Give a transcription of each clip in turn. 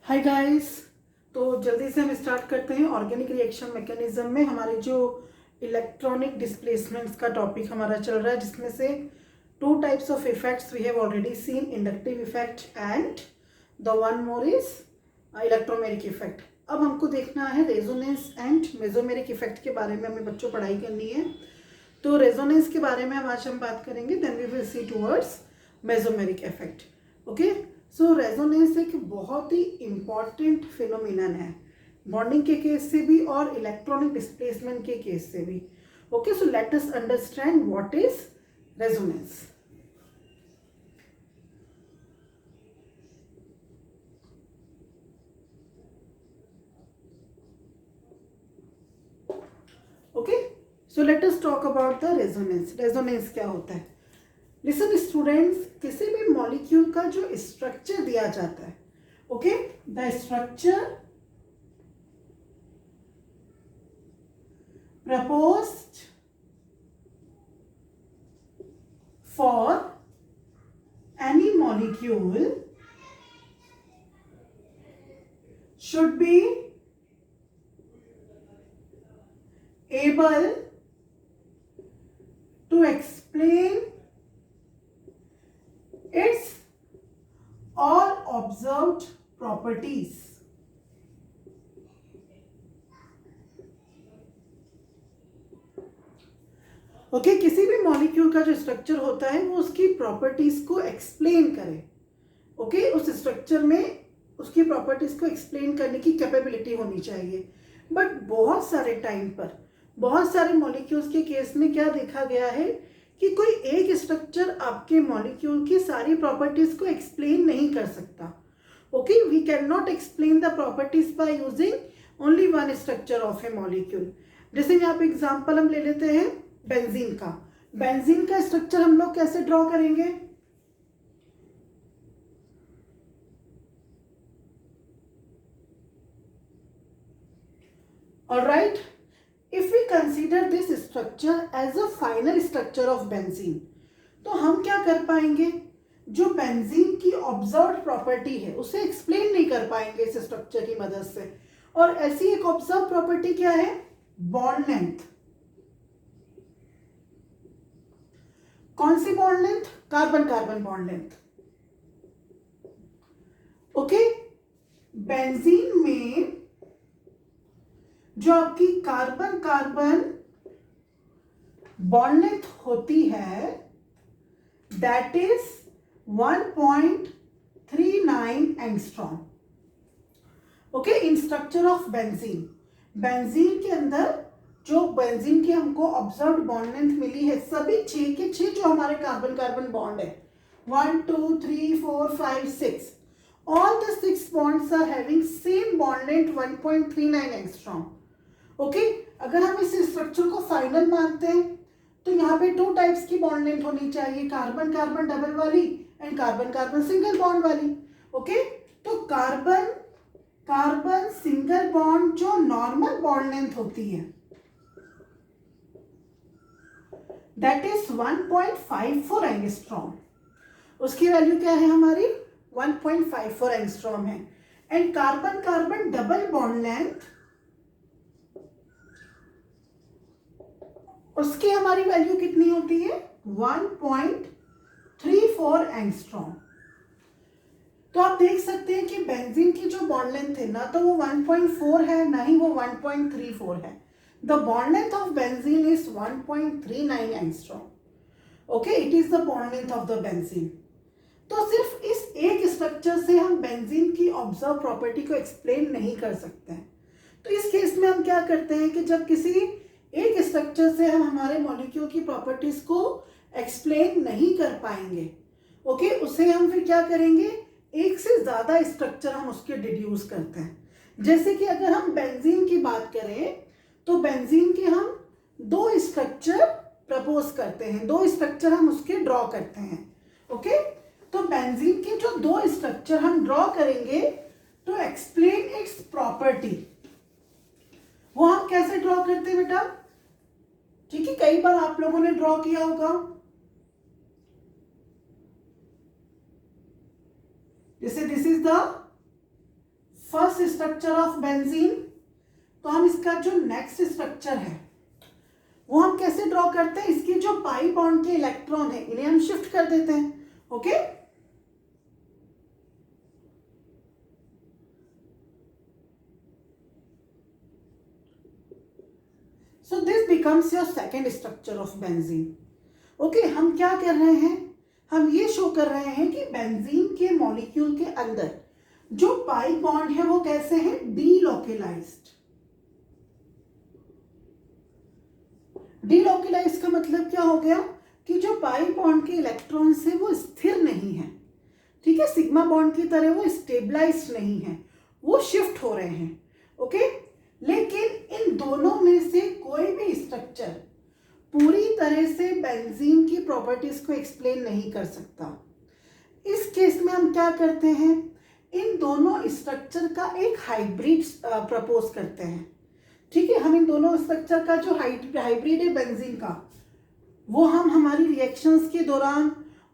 Hi guys. तो जल्दी से हम स्टार्ट करते हैं। ऑर्गेनिक रिएक्शन मैकेनिज्म में हमारे जो इलेक्ट्रॉनिक डिस्प्लेसमेंट्स का टॉपिक हमारा चल रहा है, जिसमें से two types of effects we have already seen, inductive effect and the one more is electromeric effect. अब हमको देखना है रेजोनेंस एंड मेसोमेरिक इफेक्ट के बारे में, हमें बच्चों पढ़ाई करनी है। तो रेजोनेंस के बारे में आज हम बात करेंगे, then we will see towards mesomeric effect. Okay, so resonance एक बहुत ही इम्पॉर्टेंट फिनोमिनन है, बॉन्डिंग के केस से भी और इलेक्ट्रॉनिक डिस्प्लेसमेंट के केस से भी। Okay, so let us understand what is resonance. Okay, so let us talk about the resonance. Resonance क्या होता है? लिसन स्टूडेंट्स, किसी भी मॉलिक्यूल का जो स्ट्रक्चर दिया जाता है, okay, the structure proposed for any molecule should be able to explain its all observed properties. Okay, किसी भी मॉलिक्यूल का जो स्ट्रक्चर होता है वो उसकी प्रॉपर्टीज को एक्सप्लेन करे। ओके, उस स्ट्रक्चर में उसकी प्रॉपर्टीज को एक्सप्लेन करने की कैपेबिलिटी होनी चाहिए। बट बहुत सारे टाइम पर बहुत सारे मॉलिक्यूल्स के केस में क्या देखा गया है कि कोई एक स्ट्रक्चर आपके मॉलिक्यूल की सारी प्रॉपर्टीज को एक्सप्लेन नहीं कर सकता। Okay, we can not explain the properties by using only one structure of a molecule. जैसे यहाँ पे एग्जाम्पल हम ले लेते हैं बेंजीन का। बेंजीन का स्ट्रक्चर हम लोग कैसे ड्रॉ करेंगे? Alright, if we consider this structure as a final structure of benzene, तो हम क्या कर पाएंगे? जो बेंजीन की ऑब्जर्व्ड प्रॉपर्टी है उसे एक्सप्लेन नहीं कर पाएंगे इस स्ट्रक्चर की मदद से। और ऐसी एक ऑब्जर्व प्रॉपर्टी क्या है? Bond length. कौन सी bond length? Carbon carbon bond length. Okay, benzene में जो आपकी कार्बन कार्बन बॉन्ड लेंथ होती है that is 1.39 angstrom. Okay, in structure of benzene, benzene के अंदर जो बेंजीन की हमको ऑब्जर्व्ड बॉन्ड लेंथ मिली है, सभी 6 के 6 जो हमारे कार्बन कार्बन बॉन्ड है, 1 2 3 4 5 6, all the 6 bonds are having same bond length 1.39 angstrom. Okay, अगर हम इस स्ट्रक्चर को फाइनल मानते हैं तो यहाँ पे 2 टाइप्स की बॉन्ड लेंथ होनी चाहिए, कार्बन कार्बन डबल वाली and carbon carbon single bond वाली। ओके, तो कार्बन कार्बन सिंगल बॉन्ड जो नॉर्मल बॉन्ड लेंथ होती है दैट इज 1.54 एंगस्ट्रॉम। उसकी वैल्यू क्या है हमारी? 1.54 एंगस्ट्रॉम है। And carbon carbon double bond length, उसकी हमारी वैल्यू कितनी होती है? 1.34 एंगस्ट्रॉम। तो आप देख सकते हैं कि बेंजीन की जो बॉन्ड लेंथ है ना तो वो 1.4 है, ना ही वो 1.34 है। The bond length of benzene is 1.39 angstrom. Okay, it is the bond length of the benzene. तो सिर्फ इस एक स्ट्रक्चर से हम बेंजीन की ऑब्जर्व प्रॉपर्टी को एक्सप्लेन नहीं कर सकते हैं। तो इस केस में हम क्या करते हैं कि जब किसी एक स्ट्रक्चर से हम हमारे मॉलिक्यूल की प्रॉपर्टीज को एक्सप्लेन नहीं कर पाएंगे, ओके, उसे हम फिर क्या करेंगे? एक से ज्यादा स्ट्रक्चर हम उसके डिड्यूस करते हैं। जैसे कि अगर हम बेंजीन की बात करें तो बेंजीन के हम 2 स्ट्रक्चर प्रपोज करते हैं, 2 स्ट्रक्चर हम उसके ड्रॉ करते हैं। ओके, तो बेंजीन के जो 2 स्ट्रक्चर हम ड्रॉ करेंगे टू एक्सप्लेन इट्स प्रॉपर्टी, वो हम कैसे ड्रॉ करते हैं बेटा? ठीक है, कई बार आप लोगों ने ड्रॉ किया होगा। जैसे this is the first structure of benzene. तो हम इसका जो नेक्स्ट स्ट्रक्चर है वो हम कैसे ड्रॉ करते हैं, इसकी जो पाई बॉन्ड के इलेक्ट्रॉन है इन्हें हम शिफ्ट कर देते हैं। Okay, so this becomes your second structure of benzene. Okay, हम क्या कर रहे हैं, हम ये शो कर रहे हैं कि बेंजीन के मॉलिक्यूल के अंदर जो पाई बॉन्ड है वो कैसे है, डीलोकेलाइज्ड। डीलोकेलाइज का मतलब क्या हो गया कि जो पाई बॉन्ड के इलेक्ट्रॉन्स है वो स्थिर नहीं है, ठीक है, सिग्मा बॉन्ड की तरह वो स्टेबलाइज्ड नहीं है, वो शिफ्ट हो रहे हैं। ओके, लेकिन इन दोनों में से कोई भी स्ट्रक्चर पूरी तरह से बेंजीन की प्रॉपर्टीज को एक्सप्लेन नहीं कर सकता। इस केस में हम क्या करते हैं, इन दोनों स्ट्रक्चर का एक हाइब्रिड प्रपोज करते हैं। ठीक है, हम इन दोनों स्ट्रक्चर का जो हाइब्रिड है बेंजीन का, वो हम हमारी रिएक्शंस के दौरान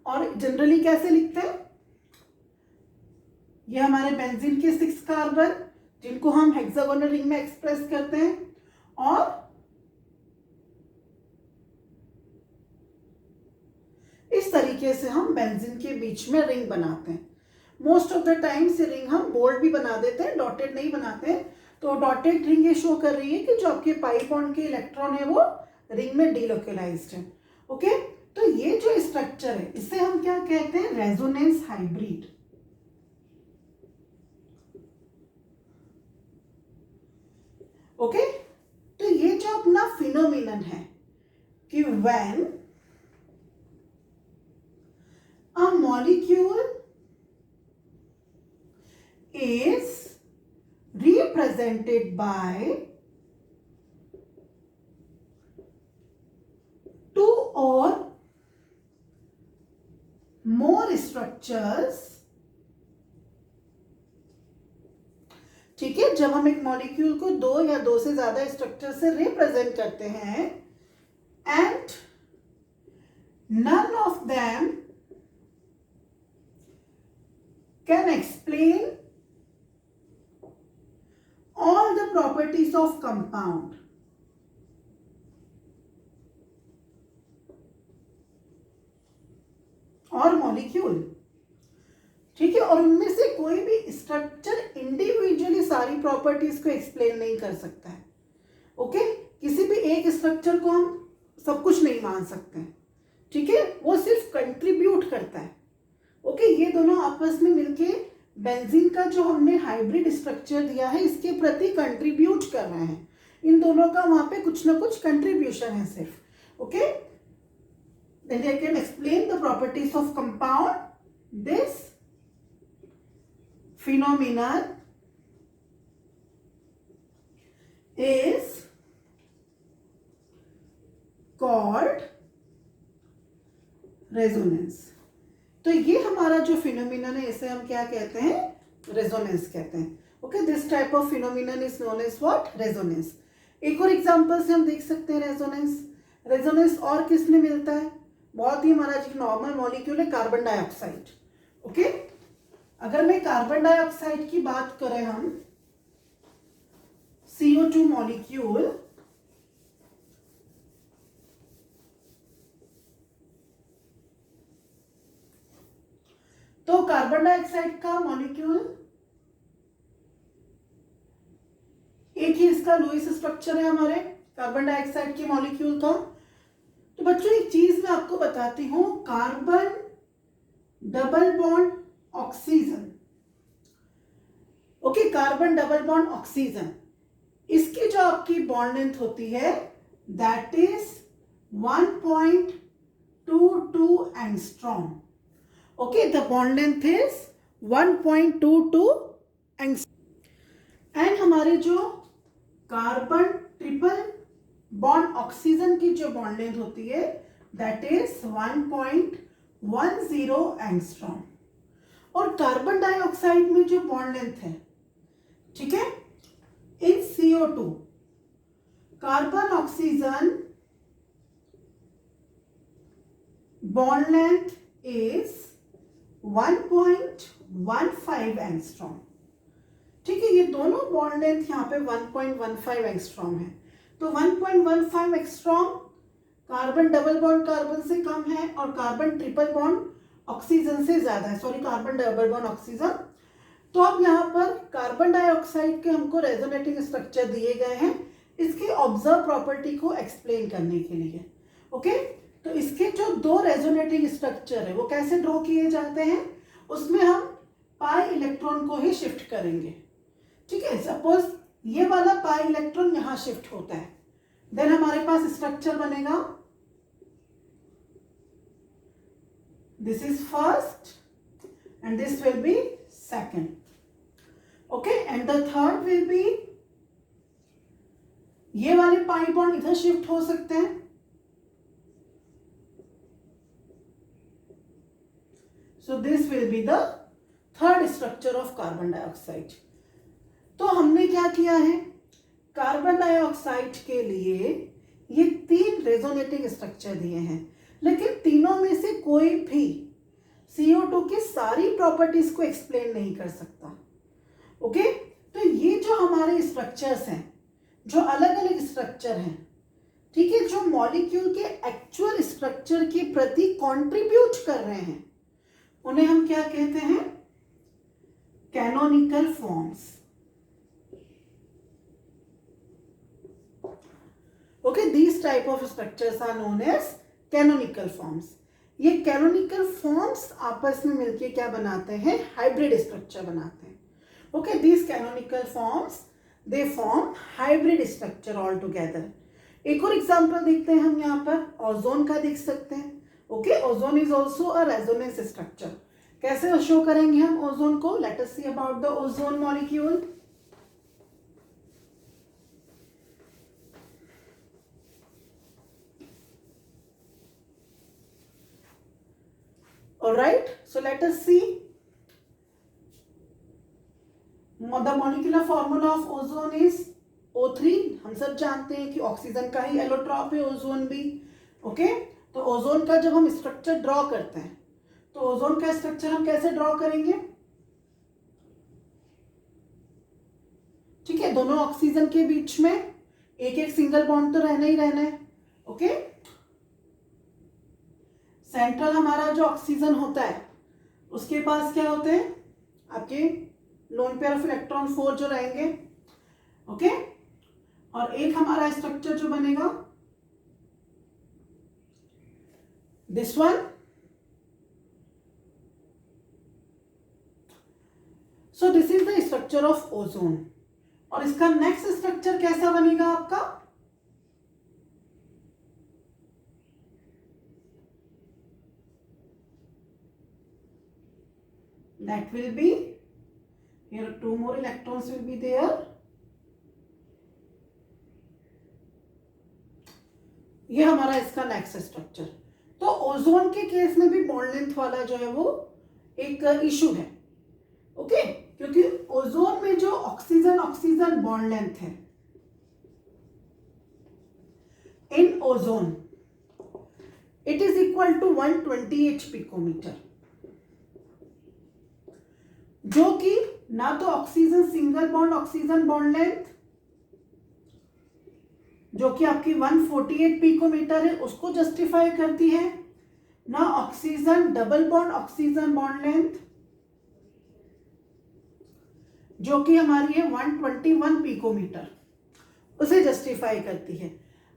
और जनरली कैसे लिखते हैं, ये हमारे बेंजीन के 6 कार्बन जिनको हम हेक्सागोनल रिंग में एक्सप्रेस करते हैं, और इस तरीके से हम बेंजीन के बीच में रिंग बनाते हैं। मोस्ट ऑफ द टाइम से रिंग हम बोल्ड भी बना देते हैं, डॉटेड नहीं बनाते हैं। तो डॉटेड रिंग ये शो कर रही है कि जो आपके पाई बॉन्ड के इलेक्ट्रॉन है वो रिंग में डीलोकेलाइज्ड है। ओके, तो ये जो स्ट्रक्चर है इसे हम क्या कहते हैं, रेजोनेंस हाइब्रिड। ओके, तो ये जो अपना फिनोमिनन है कि when a molecule is represented by 2 or more structures। ठीक है, जब हम एक मॉलिक्यूल को 2 या 2 से ज्यादा स्ट्रक्चर से रिप्रेजेंट करते हैं, and none of them can explain all the properties of compound। और मॉलिक्यूल, ठीक है, और उनमें से कोई भी स्ट्रक्चर इंडिविजुअली सारी प्रॉपर्टीज को एक्सप्लेन नहीं कर सकता है। ओके, किसी भी एक स्ट्रक्चर को हम सब कुछ नहीं मान सकते हैं, ठीक है, वो सिर्फ कंट्रीब्यूट करता है। ओके, ये दोनों आपस में मिलके बेंजीन का जो हमने हाइब्रिड स्ट्रक्चर दिया है इसके प्रति कंट्रीब्यूट कर रहे हैं। इन दोनों का वहां पे कुछ ना कुछ कंट्रीब्यूशन है सिर्फ। Okay, then they can explain the properties of compound। This phenomenon is called resonance। तो ये हमारा जो फिनोमिनन है इसे हम क्या कहते हैं, रेजोनेंस कहते हैं। Okay, this type of phenomenon is known as what, resonance. एक और एग्जांपल से हम देख सकते हैं रेजोनेंस। रेजोनेंस और किस में मिलता है, बहुत ही हमारा जो नॉर्मल मॉलिक्यूल है कार्बन डाइऑक्साइड। ओके, अगर मैं कार्बन डाइऑक्साइड की बात करें हम, CO2 मॉलिक्यूल, तो कार्बन डाइऑक्साइड का मॉलिक्यूल एक ही इसका लुईस स्ट्रक्चर है हमारे कार्बन डाइऑक्साइड के मॉलिक्यूल का। तो बच्चों एक चीज मैं आपको बताती हूं, carbon double bond oxygen, okay, carbon double bond oxygen, इसकी जो आपकी बॉन्ड लेंथ होती है that is 1.22 angstrom. Okay, the bond length is 1.22 and हमारे जो कार्बन ट्रिपल बॉन्ड ऑक्सीजन की जो बॉन्ड लेंथ होती है दैट इज 1.10 एंगस्ट्रॉम। और कार्बन डाइऑक्साइड में जो बॉन्ड लेंथ है, ठीक है, इन CO2 carbon oxygen bond length is 1.15 angstrom. ठीक है, ये दोनों बॉन्ड लेंथ यहाँ पे 1.15 एंगस्ट्रॉम है। तो 1.15 angstrom carbon double bond carbon से कम है और कार्बन ट्रिपल बॉन्ड ऑक्सीजन से ज्यादा है, sorry carbon double bond oxygen. तो अब यहाँ पर कार्बन डाइऑक्साइड के हमको रेजोनेटिंग स्ट्रक्चर दिए गए हैं इसकी ऑब्जर्व प्रॉपर्टी को एक्सप्लेन करने के लिए। ओके, तो इसके जो दो रेजोनेटिंग स्ट्रक्चर है वो कैसे ड्रॉ किए जाते हैं, उसमें हम पाई इलेक्ट्रॉन को ही शिफ्ट करेंगे। ठीक है, सपोज ये वाला पाई इलेक्ट्रॉन यहां शिफ्ट होता है, देन हमारे पास स्ट्रक्चर बनेगा, this is first and this will be second. Okay, and the third will be, ये वाले पाई बॉन्ड इधर शिफ्ट हो सकते हैं, so this will be the third structure of carbon dioxide. तो हमने क्या किया है, कार्बन डाइऑक्साइड के लिए ये 3 रेजोनेटिंग स्ट्रक्चर दिए हैं, लेकिन तीनों में से कोई भी CO2 की सारी प्रॉपर्टीज को एक्सप्लेन नहीं कर सकता। ओके, तो ये जो हमारे स्ट्रक्चर्स हैं, जो अलग अलग स्ट्रक्चर हैं, ठीक है, जो मॉलिक्यूल के एक्चुअल स्ट्रक्चर के प्रति कंट्रीब्यूट कर रहे हैं, उन्हें हम क्या कहते हैं, canonical forms. Okay, these type of structures are known as canonical forms. ये canonical forms आपस में मिलके क्या बनाते हैं, hybrid structure बनाते हैं। Okay, these canonical forms they form hybrid structure all together. एक और एग्जांपल देखते हैं हम यहाँ पर, ओजोन का देख सकते हैं। Okay, ozone is also a resonance structure. कैसे शो करेंगे हम ओजोन को, let us see about the ozone molecule. Alright, so let us see the molecular formula of ozone is O3। हम सब जानते हैं कि ऑक्सीजन का ही एलोट्रॉप है ओजोन भी। ओके, तो ओजोन का जब हम स्ट्रक्चर ड्रॉ करते हैं, तो ओजोन का स्ट्रक्चर हम कैसे ड्रॉ करेंगे, ठीक है, दोनों ऑक्सीजन के बीच में एक एक सिंगल बॉन्ड तो रहना ही रहना है। ओके, सेंट्रल हमारा जो ऑक्सीजन होता है उसके पास क्या होते हैं, आपके लोन पेयर ऑफ इलेक्ट्रॉन 4 जो रहेंगे। ओके, और एक हमारा स्ट्रक्चर जो बनेगा this one. So this is the structure of ozone. और इसका नेक्स्ट स्ट्रक्चर कैसा बनेगा आपका, that will be, here 2 more electrons will be there, ये हमारा इसका नेक्स्ट स्ट्रक्चर। तो ओजोन के केस में भी बॉन्ड लेंथ वाला जो है वो एक इशू है। ओके, क्योंकि ओजोन में जो ऑक्सीजन ऑक्सीजन बॉन्ड लेंथ है in ozone, it is equal to 128 picometer, जो कि ना तो oxygen single bond oxygen bond length जो कि आपकी 148 पिकोमीटर है उसको जस्टिफाई करती है, ना oxygen double bond oxygen bond length जो कि हमारी है 121 पिकोमीटर उसे जस्टिफाई करती है।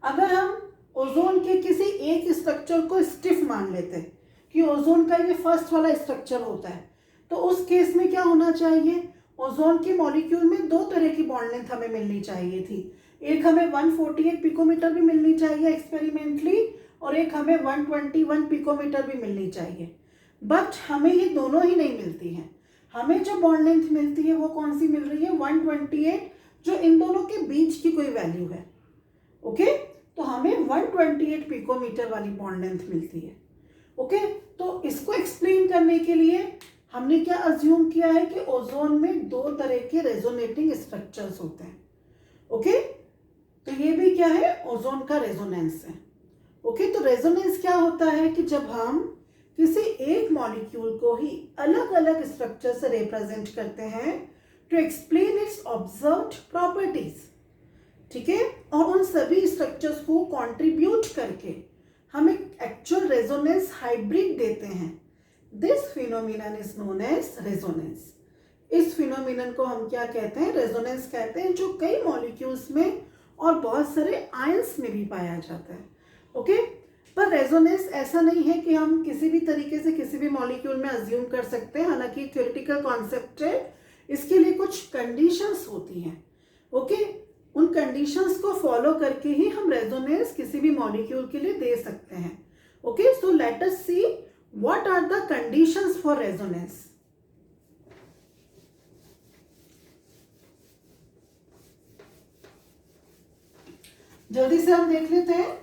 अगर हम ओजोन के किसी एक स्ट्रक्चर को स्टिफ मान लेते हैं कि ओजोन का ये फर्स्ट वाला स्ट्रक्चर होता है, तो उस केस में क्या होना चाहिए, ओजोन के मॉलिक्यूल में 2 तरह की बॉन्ड लेंथ हमें मिलनी चाहिए थी। एक हमें 148 पिकोमीटर भी मिलनी चाहिए एक्सपेरिमेंटली, और एक हमें 121 पिकोमीटर भी मिलनी चाहिए। बट हमें ये दोनों ही नहीं मिलती हैं। हमें जो बॉन्ड लेंथ मिलती है वो कौन सी मिल रही है, 128, जो इन दोनों के बीच की कोई वैल्यू है। ओके, तो हमें 128 पिकोमीटर वाली बॉन्ड लेंथ मिलती है। ओके, तो इसको एक्सप्लेन करने के लिए हमने क्या अज्यूम किया है कि ओजोन में 2 तरह के रेजोनेटिंग स्ट्रक्चर्स होते हैं। ओके, तो ये भी क्या है, ओजोन का रेजोनेंस है। ओके, तो रेजोनेंस क्या होता है कि जब हम किसी एक मॉलिक्यूल को ही अलग अलग स्ट्रक्चर से रिप्रेजेंट करते हैं to explain its observed properties, ठीक है, और उन सभी स्ट्रक्चर्स को कंट्रीब्यूट करके हम एक एक्चुअल रेजोनेंस हाइब्रिड देते हैं। This phenomenon is known as resonance. इस फिनोमिनन को हम क्या कहते हैं? रेजोनेंस कहते हैं, जो कई मॉलिक्यूल्स में और बहुत सारे आयंस में भी पाया जाता है। ओके, पर रेजोनेंस ऐसा नहीं है कि हम किसी भी तरीके से किसी भी मॉलिक्यूल में अज्यूम कर सकते हैं, हालांकि थ्योरेटिकल कॉन्सेप्ट है, इसके लिए कुछ कंडीशंस होती हैं। ओके, उन कंडीशंस को फॉलो करके ही हम रेजोनेंस किसी भी मॉलिक्यूल के लिए दे सकते हैं। Okay, so let us see what are the conditions for resonance. जल्दी से हम देख लेते हैं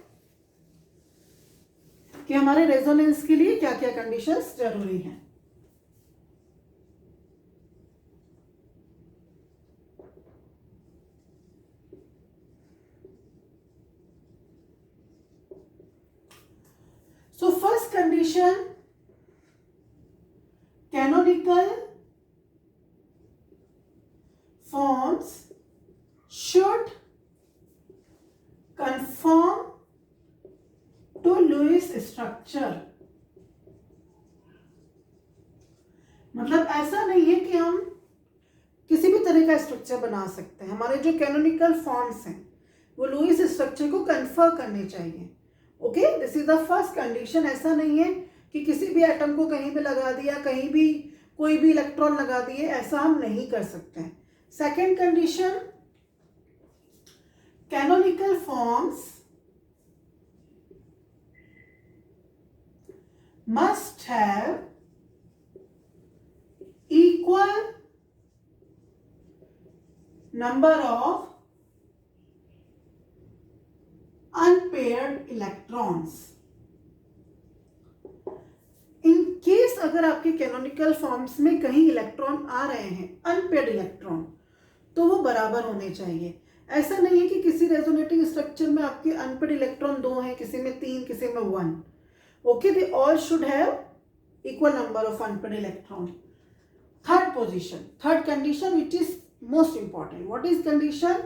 कि हमारे रेजोनेंस के लिए क्या क्या कंडीशंस जरूरी हैं। So first condition, canonical forms should conform to Lewis structure। मतलब ऐसा नहीं है कि हम किसी भी तरह का स्ट्रक्चर बना सकते हैं, हमारे जो कैनोनिकल फॉर्म्स हैं वो लुईस स्ट्रक्चर को कन्फर्म करने चाहिए। Okay, this is the first condition. ऐसा नहीं है कि किसी भी एटम को कहीं पे लगा दिया, कहीं भी कोई भी इलेक्ट्रॉन लगा दिए, ऐसा हम नहीं कर सकते हैं। Second condition, canonical forms must have equal number of unpaired electrons। In case अगर आपके कैनोनिकल फॉर्म्स में कहीं इलेक्ट्रॉन आ रहे हैं, अनपेयर्ड इलेक्ट्रॉन, तो वो बराबर होने चाहिए। ऐसा नहीं है कि किसी रेजोनेटिंग स्ट्रक्चर में आपके अनपेयर्ड इलेक्ट्रॉन 2 हैं, किसी में 3, किसी में 1। Okay, they all should have equal number of unpaired electron. Third position, third condition which is most important. What is condition?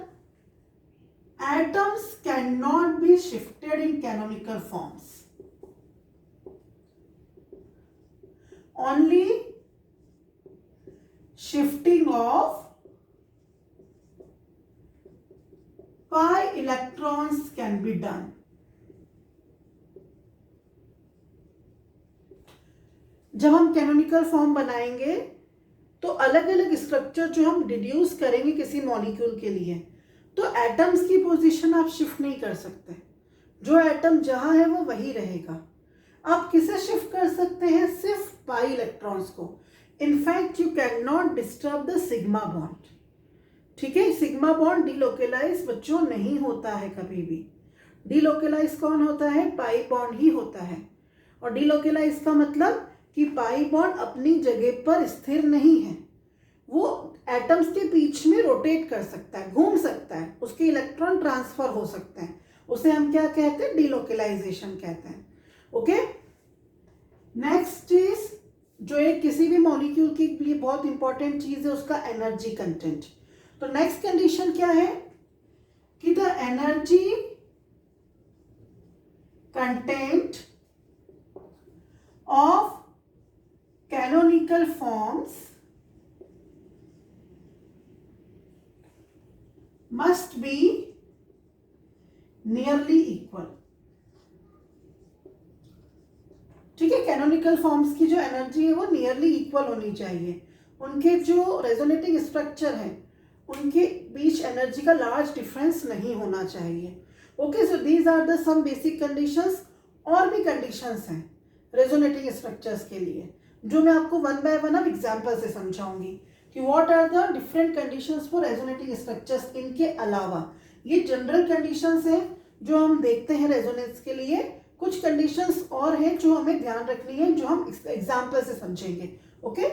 Atoms can not be shifted in canonical forms. Only shifting of pi electrons can be done। जब हम canonical form बनाएंगे तो अलग अलग structure जो हम deduce करेंगे किसी मॉलिक्यूल के लिए, तो एटम्स की पोजीशन आप शिफ्ट नहीं कर सकते। जो एटम जहां है वो वही रहेगा। आप किसे शिफ्ट कर सकते हैं? सिर्फ पाई इलेक्ट्रॉन्स को। In fact you can not disturb the sigma bond. ठीक है, सिग्मा बॉन्ड डिलोकेलाइज बच्चों नहीं होता है कभी भी। डिलोकेलाइज कौन होता है? पाई बॉन्ड ही होता है। और डिलोकेलाइज का मतलब कि पाई बॉन्ड अपनी जगह पर स्थिर नहीं है, वो एटम्स के बीच में रोटेट कर सकता है, घूम सकता है, उसके इलेक्ट्रॉन ट्रांसफर हो सकते हैं। उसे हम क्या कहते हैं? डिलोकेलाइजेशन कहते हैं। ओके, नेक्स्ट इज जो एक किसी भी मॉलिक्यूल के लिए बहुत इंपॉर्टेंट चीज है, उसका एनर्जी कंटेंट। तो नेक्स्ट कंडीशन क्या है कि the energy content of canonical forms must be nearly equal. ठीक है, कैनोनिकल फॉर्म्स की जो एनर्जी है वो नियरली इक्वल होनी चाहिए। उनके जो रेजोनेटिंग स्ट्रक्चर है उनके बीच एनर्जी का लार्ज डिफरेंस नहीं होना चाहिए। Okay, so these are the some basic conditions. और भी कंडीशंस हैं रेजोनेटिंग स्ट्रक्चर्स के लिए, जो मैं आपको वन बाय वन अब एग्जांपल से समझाऊंगी कि what are the different conditions for resonating structures. इनके अलावा ये जनरल कंडीशंस हैं जो हम देखते हैं रेजोनेंस के लिए। कुछ कंडीशंस और हैं जो हमें ध्यान रखनी है, जो हम एग्जांपल से समझेंगे। ओके,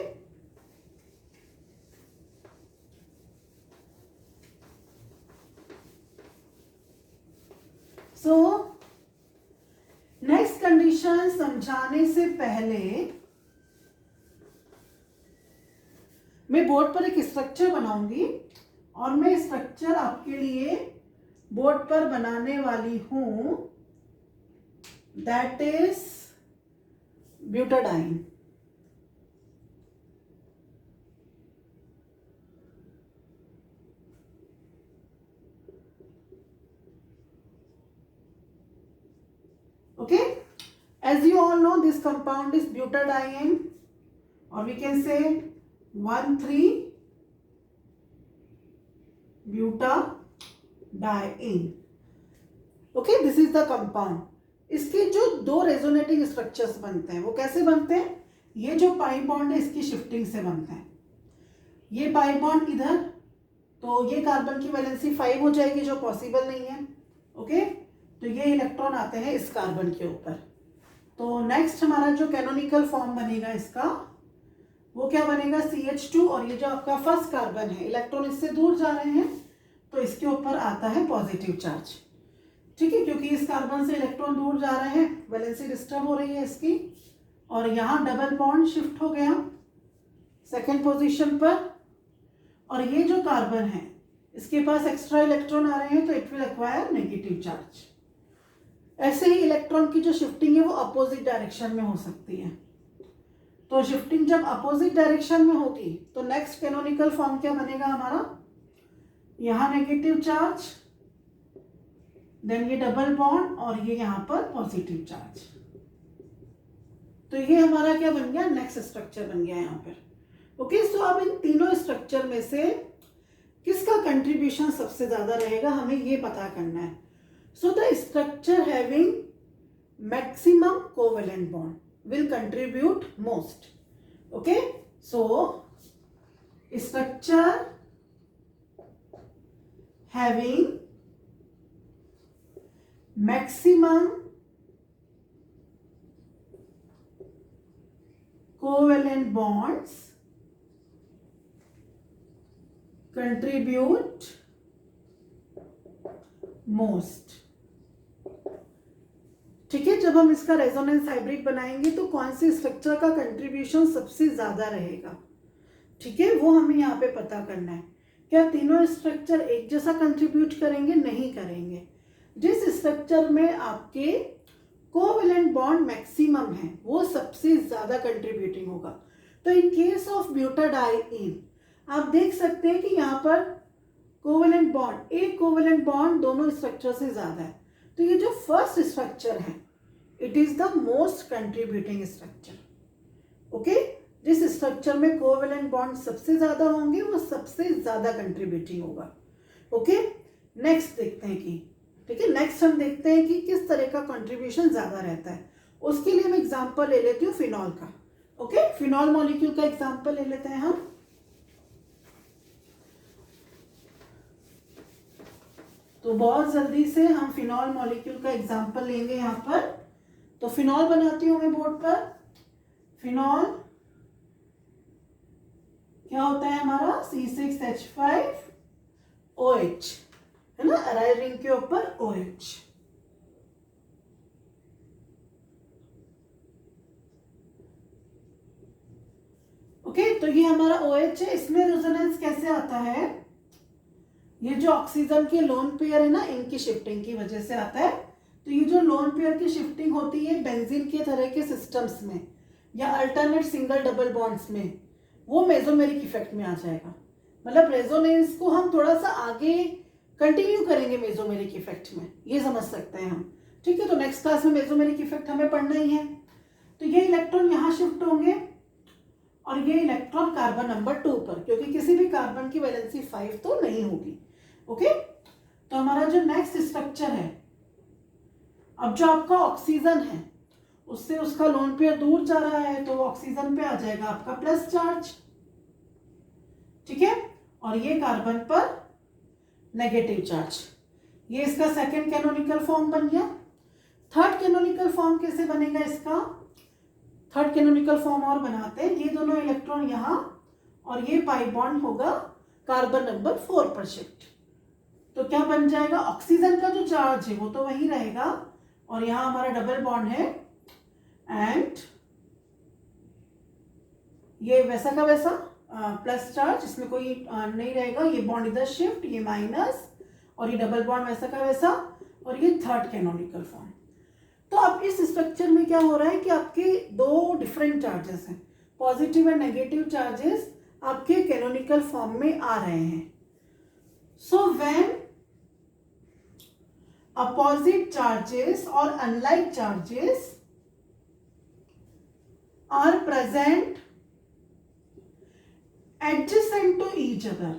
सो नेक्स्ट कंडीशन समझाने से पहले मैं बोर्ड पर एक स्ट्रक्चर बनाऊंगी और मैं स्ट्रक्चर आपके लिए बोर्ड पर बनाने वाली हूं, that is butadiene. Okay, as you all know, this compound is butadiene, or we can say 1,3-butadiene. Okay, this is the compound. इसके जो दो रेजोनेटिंग स्ट्रक्चर्स बनते हैं वो कैसे बनते हैं? ये जो पाई बॉन्ड है इसकी शिफ्टिंग से बनते हैं। ये पाई बॉन्ड इधर, तो ये कार्बन की वैलेंसी 5 हो जाएगी जो पॉसिबल नहीं है। ओके, तो ये इलेक्ट्रॉन आते हैं इस कार्बन के ऊपर। तो नेक्स्ट हमारा जो कैनोनिकल फॉर्म बनेगा इसका, वो क्या बनेगा? CH2, और ये जो आपका फर्स्ट कार्बन है, इलेक्ट्रॉन इससे दूर जा रहे हैं तो इसके ऊपर आता है पॉजिटिव चार्ज। ठीक है, क्योंकि इस कार्बन से इलेक्ट्रॉन दूर जा रहे हैं, वैलेंसी डिस्टर्ब हो रही है इसकी, और यहाँ डबल बॉन्ड शिफ्ट हो गया सेकेंड पोजीशन पर, और ये जो कार्बन है इसके पास एक्स्ट्रा इलेक्ट्रॉन आ रहे हैं तो it will acquire negative charge. ऐसे ही इलेक्ट्रॉन की जो शिफ्टिंग है वो अपोजिट डायरेक्शन में हो सकती है। तो शिफ्टिंग जब अपोजिट डायरेक्शन में होगी तो नेक्स्ट कैनोनिकल फॉर्म क्या बनेगा हमारा? यहाँ नेगेटिव चार्ज, देन ये डबल बॉन्ड, और ये यहाँ पर पॉजिटिव चार्ज। तो ये हमारा क्या बन गया? नेक्स्ट स्ट्रक्चर बन गया यहाँ पर। ओके, सो अब इन तीनों स्ट्रक्चर में से किसका कंट्रीब्यूशन सबसे ज्यादा रहेगा हमें ये पता करना है। So the structure having maximum covalent bond will contribute most. Okay, so structure having maximum covalent bonds contribute most. ठीक है, जब हम इसका रेजोनेंस हाइब्रिड बनाएंगे तो कौन सी स्ट्रक्चर का कंट्रीब्यूशन सबसे ज्यादा रहेगा, ठीक है, वो हमें यहाँ पे पता करना है। क्या तीनों स्ट्रक्चर एक जैसा कंट्रीब्यूट करेंगे? नहीं करेंगे। जिस स्ट्रक्चर में आपके कोवेलेंट बॉन्ड मैक्सिमम है वो सबसे ज्यादा कंट्रीब्यूटिंग होगा। तो इन केस ऑफ ब्यूटाडाइन आप देख सकते हैं कि यहाँ पर कोवेलेंट बॉन्ड, एक कोवेलेंट बॉन्ड दोनों स्ट्रक्चर से ज्यादा है। तो ये जो फर्स्ट स्ट्रक्चर है it is the most contributing structure. Okay, जिस स्ट्रक्चर में कोवेलेंट बॉन्ड सबसे ज्यादा होंगे वो सबसे ज्यादा कंट्रीब्यूटिंग होगा। ओके, नेक्स्ट देखते हैं कि, ठीक है, नेक्स्ट हम देखते हैं कि किस तरह का कंट्रीब्यूशन ज्यादा रहता है। उसके लिए मैं एग्जांपल ले लेती हूँ फिनॉल का। ओके, फिनॉल मॉलिक्यूल का एग्जांपल ले लेते हैं हम। तो बहुत जल्दी से हम फिनॉल मॉलिक्यूल का एग्जांपल लेंगे यहाँ पर। तो फिनॉल बनाती हूँ मैं बोर्ड पर। फिनॉल क्या होता है हमारा? C6H5OH, है ना, एराइल रिंग के ऊपर OH। ओके, तो ये हमारा OH है। इसमें रेजोनेंस कैसे आता है? ये जो ऑक्सीजन के लोन पेयर है ना, इनकी शिफ्टिंग की वजह से आता है। तो ये जो लोन पेयर की शिफ्टिंग होती है बेंजीन के तरह के सिस्टम्स में या अल्टरनेट सिंगल डबल बॉन्ड्स में, वो मेसोमेरिक इफेक्ट में आ जाएगा। मतलब रेजोनेंस को हम थोड़ा सा आगे कंटिन्यू करेंगे मेसोमेरिक इफेक्ट में, ये समझ सकते हैं हम। ठीक है, तो नेक्स्ट क्लास में मेसोमेरिक इफेक्ट हमें पढ़ना ही है। तो ये इलेक्ट्रॉन यहाँ शिफ्ट होंगे और ये इलेक्ट्रॉन कार्बन नंबर 2 पर, क्योंकि किसी भी कार्बन की वैलेंसी 5 तो नहीं होगी। ओके, तो हमारा जो नेक्स्ट स्ट्रक्चर है, अब जो आपका ऑक्सीजन है उससे उसका लोन पेयर दूर जा रहा है तो ऑक्सीजन पे आ जाएगा आपका प्लस चार्ज। ठीक है, और ये कार्बन पर नेगेटिव चार्ज। ये इसका सेकंड कैनोनिकल फॉर्म बन गया। थर्ड कैनोनिकल फॉर्म कैसे बनेगा इसका? थर्ड कैनोनिकल फॉर्म और बनाते हैं। ये दोनों इलेक्ट्रॉन यहाँ और ये पाई बॉन्ड होगा कार्बन नंबर 4 पर शिफ्ट। तो क्या बन जाएगा? ऑक्सीजन का जो चार्ज है वो तो वही रहेगा और यहाँ हमारा डबल बॉन्ड है एंड ये वैसा का वैसा प्लस चार्ज, इसमें कोई नहीं रहेगा, ये बॉन्ड इधर शिफ्ट, ये माइनस, और ये डबल बॉन्ड वैसा का वैसा, और ये थर्ड कैनोनिकल फॉर्म। तो अब इस स्ट्रक्चर में क्या हो रहा है कि आपके दो डिफरेंट चार्जेस हैं, पॉजिटिव एंड नेगेटिव चार्जेस आपके कैनोनिकल फॉर्म में आ रहे हैं। So when opposite charges or unlike charges are present adjacent to each other,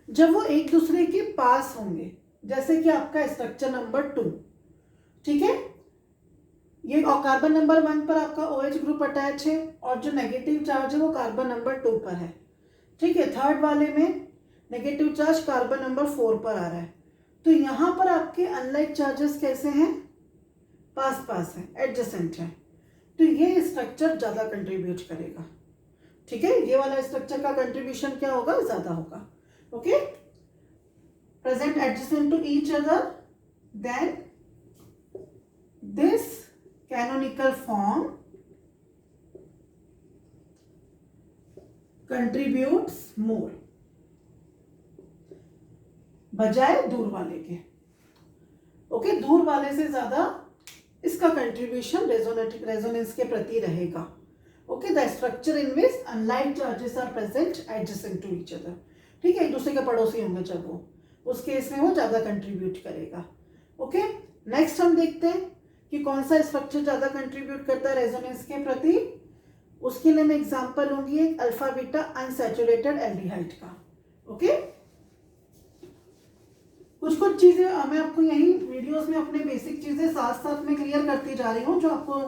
जब वो एक दूसरे के पास होंगे, जैसे कि आपका स्ट्रक्चर नंबर 2, ठीक है, ये कार्बन नंबर 1 पर आपका OH ग्रुप अटैच है और जो नेगेटिव चार्ज है वो कार्बन नंबर 2 पर है, ठीक है। थर्ड वाले में नेगेटिव चार्ज कार्बन नंबर 4 पर आ रहा है, तो यहां पर आपके अनलाइक चार्जेस कैसे हैं, पास पास है, एडजेसेंट है, तो ये स्ट्रक्चर ज्यादा कंट्रीब्यूट करेगा, ठीक है। ये वाला स्ट्रक्चर का कंट्रीब्यूशन क्या होगा, ज्यादा होगा, okay. Present adjacent to each other, then this canonical form contributes more, बजाय दूर वाले के, ओके। दूर वाले से ज्यादा इसका कंट्रीब्यूशन रेजोनेंस के प्रति रहेगा, okay. The structure in which unlike charges are present adjacent to each other, ठीक है, एक दूसरे के पड़ोसी होंगे जब वो, उस केस में वो ज्यादा कंट्रीब्यूट करेगा, ओके। नेक्स्ट हम देखते हैं कि कौन सा स्ट्रक्चर ज्यादा कंट्रीब्यूट करता है रेजोनेंस के प्रति। उसके लिए मैं एग्जांपल लूंगी एक अल्फा बीटा अनसैचुरेटेड एल्डिहाइड का, ओके। कुछ चीजें मैं आपको यही वीडियोस में अपने बेसिक चीजें साथ साथ में क्लियर करती जा रही हूँ जो आपको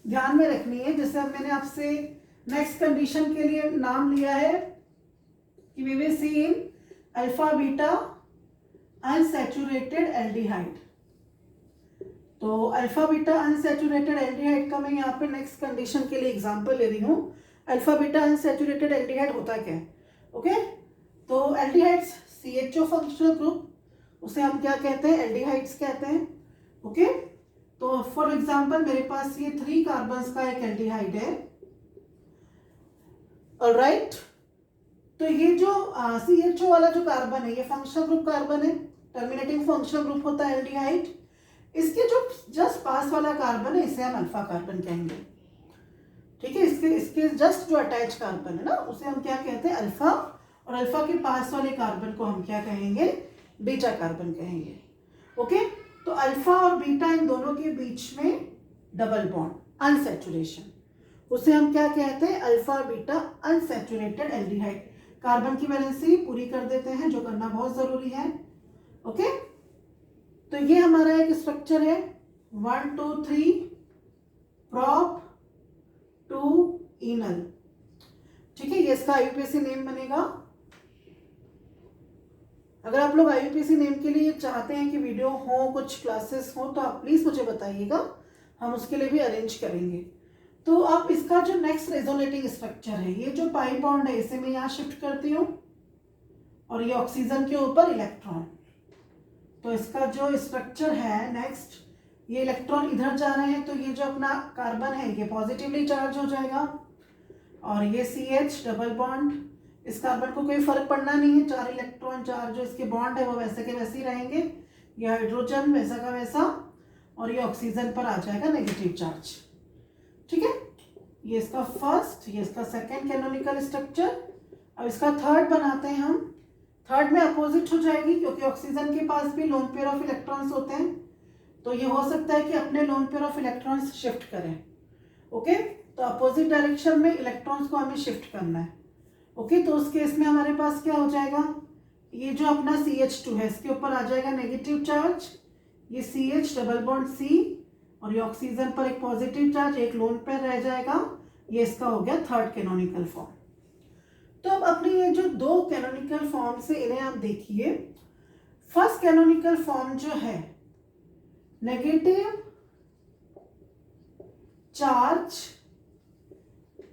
ध्यान में रखनी है। जैसे अब मैंने आपसे नेक्स्ट कंडीशन के लिए नाम लिया है कि we will see in alpha beta unsaturated aldehyde, तो अल्फा बीटा अनसैचुरेटेड एल्डिहाइड का मैं यहाँ पे नेक्स्ट कंडीशन के लिए एग्जांपल ले रही हूँ। अल्फा बीटा अनसैचुरेटेड एल्डिहाइड होता क्या है, ओके। तो एल्डिहाइड्स CHO फंक्शनल ग्रुप, उसे हम क्या कहते हैं, एल्डिहाइड्स कहते हैं, ओके। तो फॉर एग्जांपल मेरे पास ये 3 कार्बन्स का एक एल्डिहाइड है, ऑलराइट। तो ये जो CHO वाला जो कार्बन है ये फंक्शनल ग्रुप कार्बन है, टर्मिनेटिंग फंक्शनल ग्रुप होता है एल्डिहाइड। इसके जो जस्ट पास वाला कार्बन है इसे हम अल्फा कार्बन कहेंगे, ठीक है। इसके जस्ट जो अटैच कार्बन है ना उसे हम क्या कहते हैं, अल्फा, और अल्फा के पास वाले कार्बन को हम क्या कहेंगे, बीटा कार्बन कहेंगे, ओके। तो अल्फा और बीटा इन दोनों के बीच में डबल बॉन्ड अनसैचुरेशन, उसे हम क्या कहते हैं, alpha beta unsaturated aldehyde. Carbon की वैलेंसी पूरी कर देते हैं, जो करना बहुत जरूरी है, ओके। तो ये हमारा एक स्ट्रक्चर है 1 2 3 प्रॉप 2 इनल, ठीक है। ये इसका IUPAC नेम बनेगा। अगर आप लोग IUPAC नेम के लिए चाहते हैं कि वीडियो हो, कुछ क्लासेस हो, तो आप प्लीज मुझे बताइएगा, हम उसके लिए भी अरेंज करेंगे। तो अब इसका जो नेक्स्ट रेजोनेटिंग स्ट्रक्चर है, ये जो पाई बॉन्ड है इसे मैं यहाँ शिफ्ट करती हूँ और ये ऑक्सीजन के ऊपर इलेक्ट्रॉन, तो इसका जो स्ट्रक्चर है नेक्स्ट, ये इलेक्ट्रॉन इधर जा रहे हैं, तो ये जो अपना कार्बन है ये पॉजिटिवली चार्ज हो जाएगा, और ये CH डबल बॉन्ड, इस कार्बन को कोई फर्क पड़ना नहीं है, 4 इलेक्ट्रॉन 4 जो इसके बॉन्ड है वो वैसे के वैसे ही रहेंगे, ये हाइड्रोजन वैसा का वैसा, और ये ऑक्सीजन पर आ जाएगा नेगेटिव चार्ज, ठीक है। ये इसका फर्स्ट, ये इसका सेकेंड कैनोनिकल स्ट्रक्चर। अब इसका थर्ड बनाते हैं हम। थर्ड में अपोजिट हो जाएगी क्योंकि ऑक्सीजन के पास भी लोन पेयर ऑफ इलेक्ट्रॉन्स होते हैं, तो ये हो सकता है कि अपने lone pair of electrons shift करें, ओके। तो अपोजिट डायरेक्शन में इलेक्ट्रॉन्स को हमें शिफ्ट करना है, ओके। तो उस केस में हमारे पास क्या हो जाएगा, ये जो अपना CH2 है इसके ऊपर आ जाएगा नेगेटिव चार्ज, ये CH डबल बॉन्ड C, और ये ऑक्सीजन पर एक पॉजिटिव चार्ज, एक लोन पेयर रह जाएगा, ये इसका हो गया थर्ड कैनोनिकल फॉर्म। तो अब अपने ये जो 2 कैनोनिकल फॉर्म से इन्हें आप देखिए। फर्स्ट कैनोनिकल फॉर्म जो है, negative charge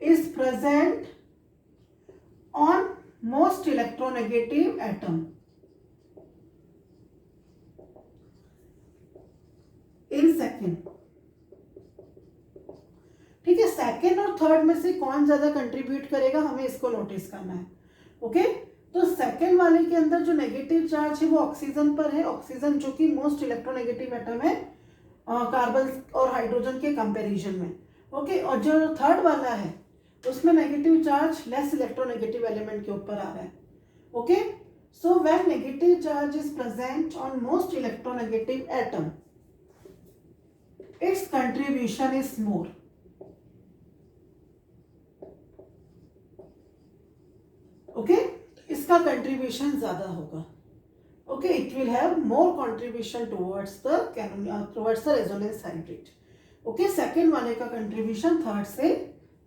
is present on most electronegative atom in second, second और थर्ड में से कौन ज्यादा कंट्रीब्यूट करेगा, हमें इसको नोटिस करना है. ओके, तो सेकेंड वाले के अंदर जो नेगेटिव चार्ज है वो ऑक्सीजन पर है. ऑक्सीजन जो कि मोस्ट इलेक्ट्रोनेगेटिव एटम है कार्बन और हाइड्रोजन के कंपैरिजन में. ओके, और जो थर्ड वाला है उसमें negative charge less electronegative element के ऊपर आ रहा है. Okay, so when negative charge is present on most electronegative atom, it's contribution is more. Okay, इसका कंट्रीब्यूशन ज्यादा होगा. Okay, it will have more contribution towards the resonance hybrid. Okay, second वाले का contribution third से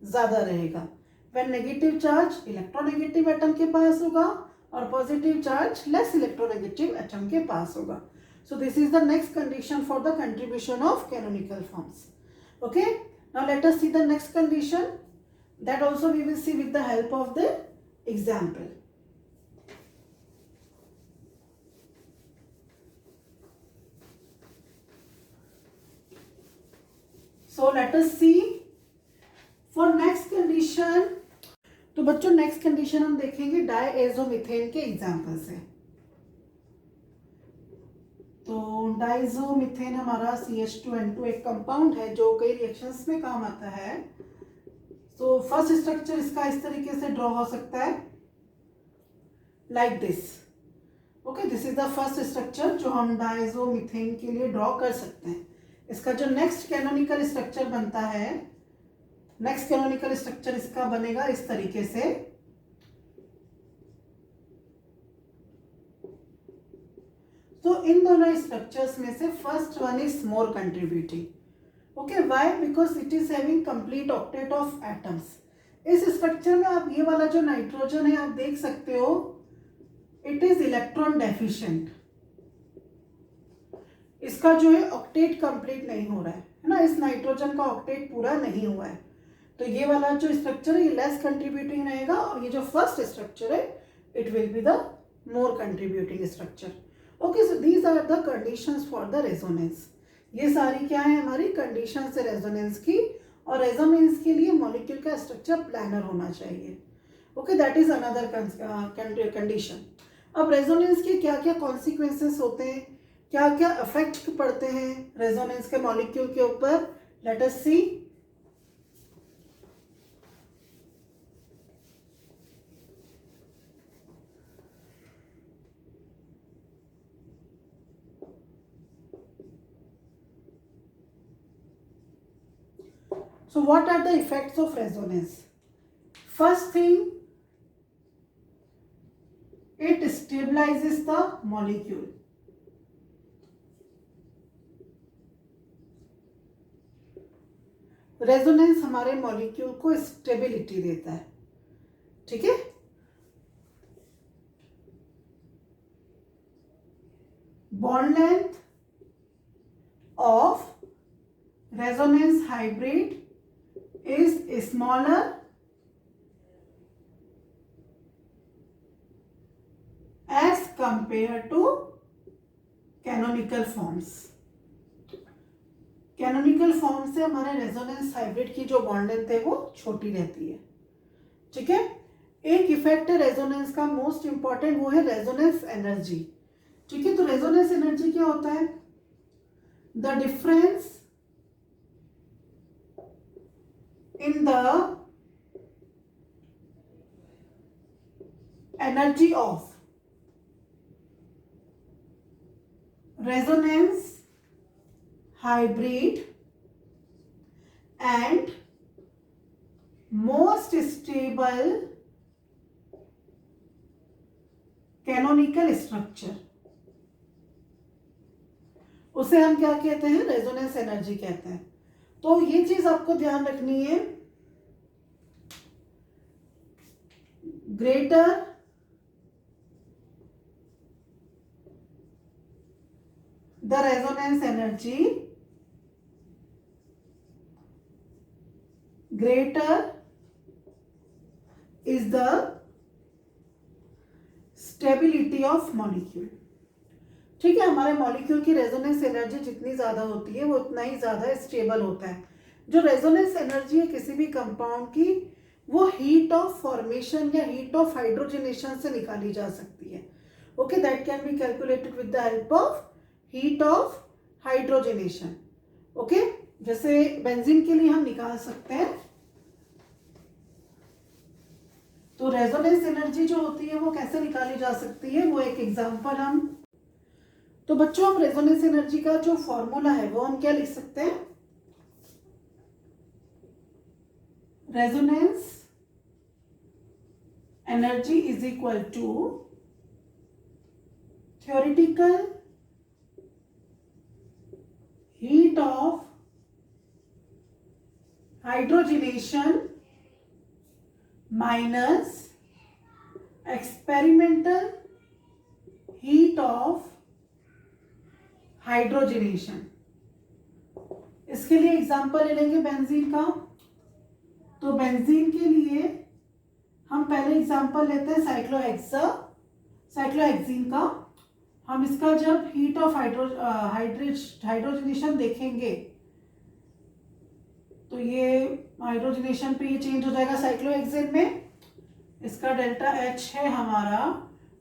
ज्यादा रहेगा. When negative charge electronegative atom के पास होगा और positive charge less electronegative atom के पास होगा. So this is the next condition for the contribution of canonical forms. Okay, now let us see the next condition. That also we will see with the help of the example. So let us see for next condition. तो बच्चों next condition हम देखेंगे डायएजोमीथेन के example से. तो डाइजोमीथेन हमारा CH2N2 एक compound है जो कई रिएक्शंस में काम आता है. तो फर्स्ट स्ट्रक्चर इसका इस तरीके से ड्रॉ हो सकता है like this. Okay, this is the first structure जो हम डाइजोमीथेन के लिए ड्रॉ कर सकते हैं. इसका जो नेक्स्ट कैनोनिकल स्ट्रक्चर बनता है, नेक्स्ट कैनोनिकल स्ट्रक्चर इसका बनेगा इस तरीके से. तो इन दोनों स्ट्रक्चर्स में से first one is more contributing. Okay, why? Because it is having complete octet of atoms. इस स्ट्रक्चर में आप ये वाला जो नाइट्रोजन है आप देख सकते हो, इट इज इलेक्ट्रॉन डेफिशिएंट. इसका जो है ऑक्टेट कंप्लीट नहीं हो रहा है ना, इस नाइट्रोजन का ऑक्टेट पूरा नहीं हुआ है. तो ये वाला जो स्ट्रक्चर है ये लेस कंट्रीब्यूटिंग रहेगा और ये जो फर्स्ट स्ट्रक्चर है it will be the more contributing structure. Okay, so these are the conditions for the resonance. ये सारी क्या है हमारी कंडीशंस है रेजोनेंस की. और रेजोनेंस के लिए मॉलिक्यूल का स्ट्रक्चर प्लानर होना चाहिए. Okay, that is another condition. अब रेजोनेंस के क्या क्या कॉन्सिक्वेंसेस होते हैं, क्या क्या इफेक्ट पड़ते हैं रेजोनेंस के मॉलिक्यूल के ऊपर, let us see. So what are the effects of resonance? First thing, it stabilizes the molecule. Resonance हमारे मॉलिक्यूल को स्टेबिलिटी देता है. ठीक है, bond length of resonance hybrid is smaller as compared to canonical forms. Canonical form से हमारे resonance hybrid की जो बॉन्ड लेंथ है वो छोटी रहती है. ठीक है, एक इफेक्ट है रेजोनेंस का मोस्ट इंपॉर्टेंट, वो है रेजोनेंस एनर्जी. ठीक है, तो रेजोनेंस एनर्जी क्या होता है? The difference in the energy of resonance hybrid and most stable canonical structure, उसे हम क्या कहते हैं? रेजोनेंस एनर्जी कहते हैं. तो ये चीज आपको ध्यान रखनी है, greater the resonance energy, greater is the stability of molecule. ठीक है, हमारे मॉलिक्यूल की रेजोनेंस एनर्जी जितनी ज्यादा होती है वो उतना ही ज्यादा स्टेबल होता है. जो रेजोनेंस एनर्जी है किसी भी कंपाउंड की वो हीट ऑफ फॉर्मेशन या हीट ऑफ हाइड्रोजनेशन से निकाली जा सकती है. Okay, that can be calculated with the help of heat of hydrogenation. Okay, जैसे बेंजीन के लिए हम निकाल सकते हैं. तो रेजोनेंस एनर्जी जो होती है वो कैसे निकाली जा सकती है, वो एक एग्जांपल हम. तो बच्चों, हम रेजोनेंस एनर्जी का जो फॉर्मूला है वो हम क्या लिख सकते हैं. Resonance energy is equal to theoretical heat of hydrogenation minus experimental heat of hydrogenation. इसके लिए एग्जांपल ले लेंगे बेंजीन का. तो बेंजीन के लिए हम पहले एग्जांपल लेते हैं साइक्लोहेक्सीन का. हम इसका जब हीट ऑफ हाइड्रोजनेशन देखेंगे तो ये हाइड्रोजनेशन पे ये चेंज हो जाएगा साइक्लोहेक्सेन में. इसका डेल्टा H है हमारा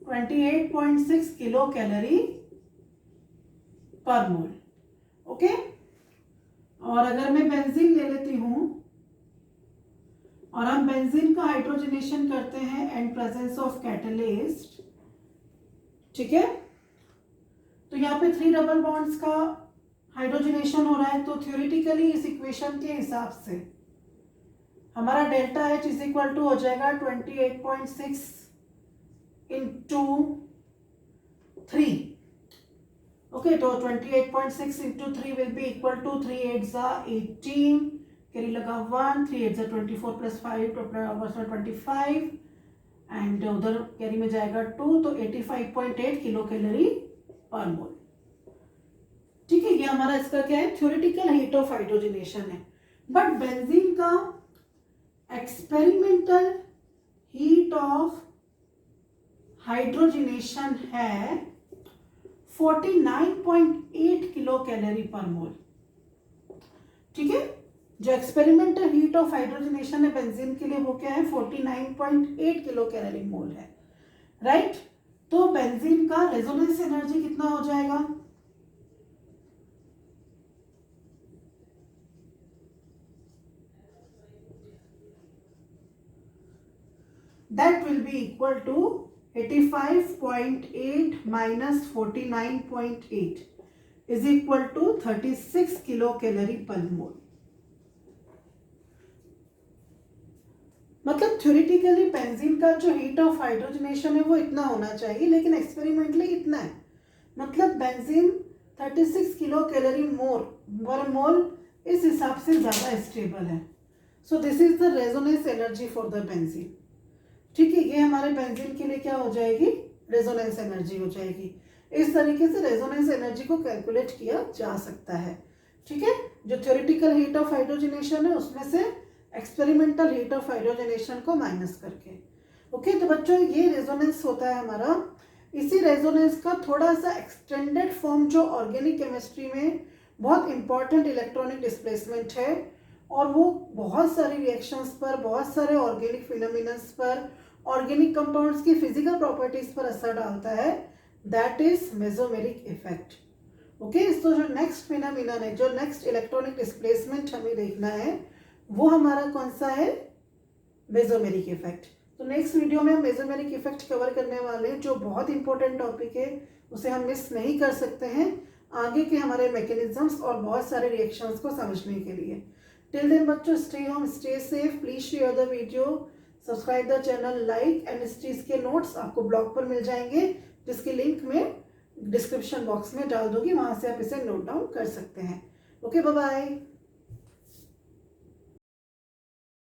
28.6 किलो कैलोरी पर मोल. ओके, और अगर मैं बेंजीन ले लेती हूं और हम बेंजीन का हाइड्रोजनेशन करते हैं एंड प्रेजेंस ऑफ कैटलिस्ट, ठीक है, तो यहाँ पे 3 डबल बॉन्ड्स का हाइड्रोजनेशन हो रहा है. तो थ्योरेटिकली इस इक्वेशन के हिसाब से हमारा delta H is equal to हो जाएगा 28.6 इंटू 3. ओके, तो 28.6 into 3 will be equal to 3 8 ज़ा 18, कैरी लगा 1, 3 8 ज़ा 24 प्लस 5 25 एंड उधर कैरी में जाएगा 2, तो 85.8 किलो कैलोरी पर मोल. ठीक है, ये हमारा इसका क्या है, थ्योरेटिकल हीट ऑफ हाइड्रोजनेशन है. बट बेंजीन का एक्सपेरिमेंटल हीट ऑफ हाइड्रोजनेशन है 49.8 किलो कैलोरी पर मोल. ठीक है, जो एक्सपेरिमेंटल हीट ऑफ हाइड्रोजनेशन है बेंजीन के लिए वो क्या है, 49.8 किलो कैलोरी मोल है. राइट, तो बेंजीन का रेजोनेंस एनर्जी कितना हो जाएगा, that will be equal to 85.8 minus 49.8 is equal to 36 kilo calorie पर मोल. मतलब थ्योरेटिकली बेंजीन का जो हीट ऑफ हाइड्रोजनेशन है वो इतना होना चाहिए, लेकिन एक्सपेरिमेंटली इतना है. मतलब बेंजीन 36 किलो कैलोरी पर मोल इस हिसाब से ज़्यादा स्टेबल है. So this is the resonance energy for the benzene. ठीक है, ये हमारे बेंजीन के लिए क्या हो जाएगी, रेजोनेंस एनर्जी हो जाएगी. इस तरीके से रेजोनेंस एनर्जी को कैलकुलेट किया जा सकता है. ठीक है, जो थ्योरेटिकल हीट ऑफ हाइड्रोजनेशन है उसमें से एक्सपेरिमेंटल हीट ऑफ हाइड्रोजनेशन को माइनस करके. ओके, तो बच्चों ये रेजोनेंस होता है हमारा. इसी रेजोनेंस का थोड़ा सा एक्सटेंडेड फॉर्म जो ऑर्गेनिक केमिस्ट्री में बहुत इंपॉर्टेंट इलेक्ट्रॉनिक डिस्प्लेसमेंट है और वो बहुत सारी रिएक्शंस पर, बहुत सारे ऑर्गेनिक फिनोमिनन्स पर, ऑर्गेनिक कंपाउंड्स की फिजिकल प्रॉपर्टीज पर असर डालता है, that is mesomeric effect. Okay, तो जो नेक्स्ट फिनोमिनन है, जो नेक्स्ट इलेक्ट्रॉनिक डिस्प्लेसमेंट हमें देखना है वो हमारा कौन सा है, मेसोमेरिक इफेक्ट. तो नेक्स्ट वीडियो में हम मेसोमेरिक इफेक्ट कवर करने वाले हैं, जो बहुत इंपॉर्टेंट टॉपिक है, उसे हम मिस नहीं कर सकते हैं आगे के हमारे मैकेनिज्म्स और बहुत सारे रिएक्शंस को समझने के लिए. टिल देन बच्चों, stay home, stay safe, please share the video, subscribe the channel, like and इस चीज़ के नोट्स आपको ब्लॉग पर मिल जाएंगे, जिसकी लिंक मैं डिस्क्रिप्शन बॉक्स में डाल दूंगी, वहाँ से आप इसे नोट डाउन कर सकते हैं. Okay, bye bye.